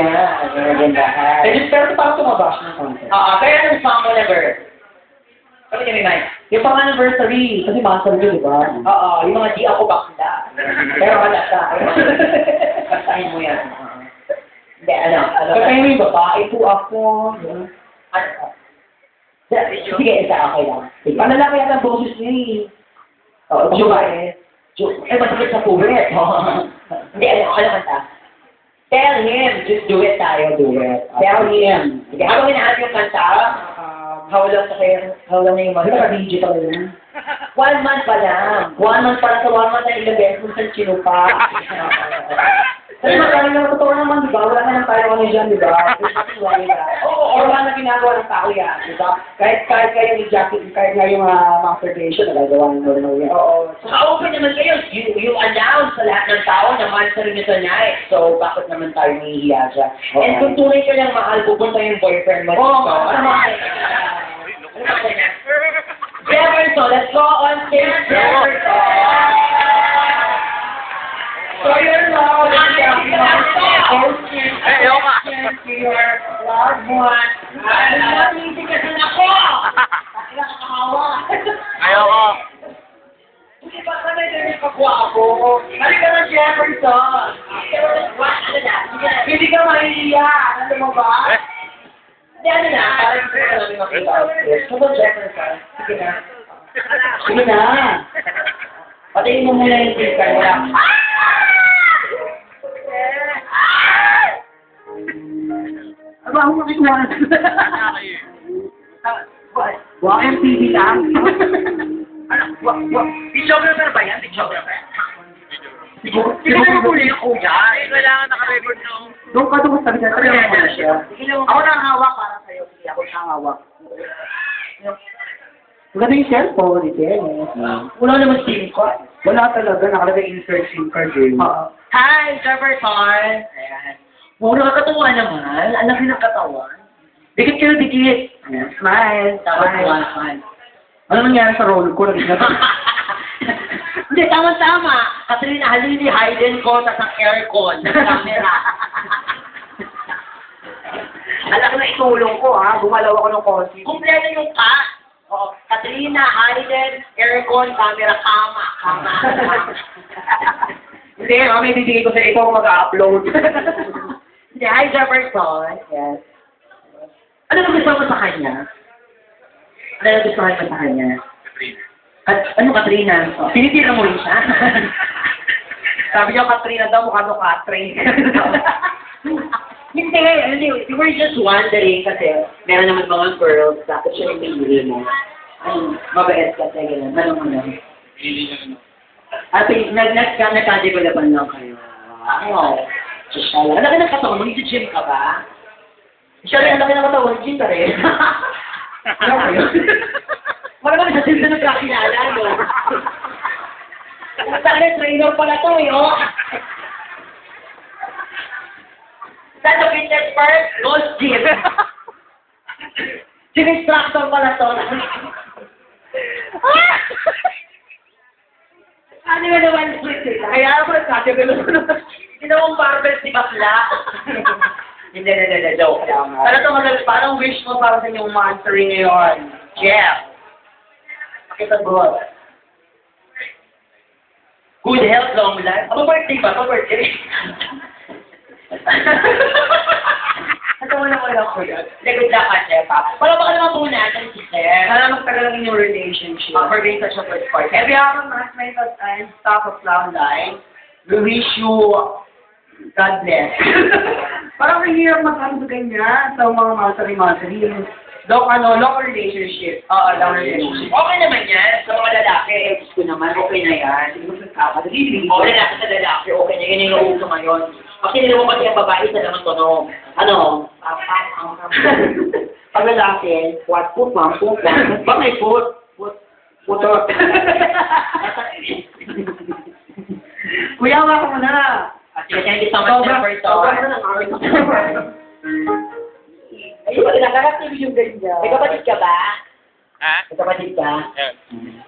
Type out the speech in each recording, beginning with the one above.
Maganda. Pero parang tumabas ng konti. Oo, kaya nung song mo na birth. Sabi niya may mic. Yung pang anniversary, kasi master nyo, di ba? Oo, yung mga di ako bakla. Pero wala siya. Basahin mo yan. Hindi, ano. Kasi yung babae po ako. Ano? Sige, isa, okay lang. Sige. Panalaki yata ang boses niya eh. Oo, babae. Masakit sa puwet. Hindi, ano kanta? Tell him, just do it tayo, do it. Tell him. Sige, habang hinahanap yung kanta, hawlang na kayo, hawlang na yung Di ba mga. digital yun? 1 month pa lang. 1 month pa lang sa 1 month na ilang beses mo sa chinupa. Kasi magkano lang, totoo naman, di ba? Wala ka ng tayo ano dyan, di ba? Oo, or wala na ginagawa ng tao yan, di ba? Kahit kayo ni Jackie, kahit nga yung masturbation, nagagawa ng normal yan. Oo. So, open naman kayo. You announce sa lahat ng tao na monster nyo tonight. So, bakit naman tayo nahihiya siya? Oo. And kung tunay ka lang mahal, pupunta yung boyfriend mo. Oo, Jefferson, let's go on stage, Jefferson! So you're now to your loved one. Hindi ka sa nako! Nakakahawa. Ayoko. Hindi ba ka na din kapwa ako? Halika na, Jefferson! Hindi ka mahihiya. Ano mo ba? Hindi, ano na? Parang hindi ka namin makita. Ano, Jefferson? Sige na. Sige na. Patayin mo muna yung speaker. Wala. Ano ba, ako makikuha na. Wow, MTV lang. Videographer ba yan? Videographer? Siguro Siguro mo muli yung kuya. Kailangan naka-record na ako. doon ka doon sa sabi mo na siya. Ako nang hawak para sa'yo. Sige, ako nang hawak. Maganda yung cellphone, ni Dennis. Wala naman SIM card. Wala talaga, nakalagay insert SIM card eh. Hi, Jefferson! Ayan. Wow, nakakatawa naman. Ang laki ng katawan. Dikit kayo, dikit. Ayan, smile. Tama, smile. Ano nangyari sa roll ko? Hindi, tama-tama. Katrina Halili, hidden ko sa aircon. Camera. Alam na itulong ko ha, gumalaw ako ng konti. Kumpleto yung cast. Oh, Katrina, Hayden, aircon, camera, kama. Hindi, may bibigay ko sa ito kung mag-upload. Hindi, hi Jefferson. Yes. Ano na gusto mo sa kanya? Ano na gusto mo sa kanya? Ano, Katrina? Oh, tinitira mo rin siya? Sabi niyo, Katrina daw, mukha daw Katrin. Hindi, we were just wondering kasi meron naman mga girls, dapat siya yung pinili mo. Ay, mabait kasi, gano'n. Ano mo lang? At nagka-developan lang kayo. Wow. Social. Ang laki ng katawan mo, nag-gym ka ba? Siya rin, ang laki ng katawan, gym ka rin. Marami sa gym na nagkakilala, no? Ang laki trainer pala to, yo. Sa fitness first, goes gym. Sin-instructor pala to. Ano ba naman split sila? Kaya ako nagsabi ko naman. Ginawang barbell si Bakla. Hindi, joke lang. Parang wish mo para sa inyong monster ngayon. Jeff. Pakisagot. Good health, long life. Ano birthday ba? Birthday. Natawa naman ako yun. Good luck ka, Chef. Wala ba ka naman po natin si Chef? Sana magtagal lang yung relationship. For being such a good sport. Every hour, mga mates and staff of Clown Life, we wish you God bless. Parang mahirap mag-ano ganyan sa mga monthly. Long relationship. Oo, long relationship. Okay naman yan. Sa mga lalaki, ex ko naman, okay na yan. Siguro sa kapatid. Oo, lalaki sa lalaki, okay na. Yun yung uso ngayon. Kasi nila mo kasi ang babae sa naman to, no? Ano? Pag lalaki, what foot, ma'am, foot, Ba may foot? putot. Kuya, wala ka mo na. Kasi thank you so much, Jefferson. Ayun, nagkakatibig yung ganyan. May kapatid ka ba? Ha? May kapatid ka? Yan.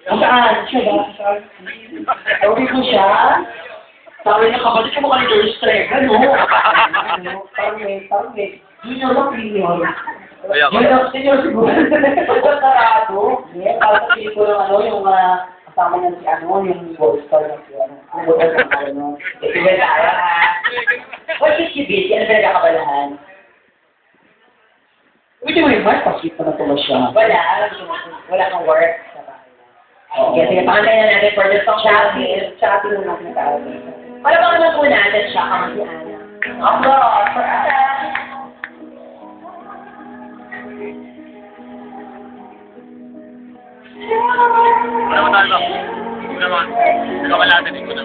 Saan? Siya ba? Okay ko siya? Sabi niya, kapatid mo ka ni George Trega, no? Parang may, junior ba, senior? Kaya ko. Senior siguro. Pagkat sarado, para sa pelikula ng yung kasama niya si yung gold star ng si yung gold star ng Ito ba tayo, ha? What is you busy? Ano ba nagkakabalahan? Uy, di mo yung Mark, pasweet pa na tulo siya. Wala kang work sa bahay. Sige, sige, pakantay na natin for the song. Chatting na natin natin. Para bang naman po natin siya kang si Ana? Ako, for Ana. Ano naman tayo ba? Ano naman? Nagkawalatin ko na.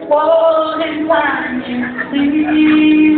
Falling behind you,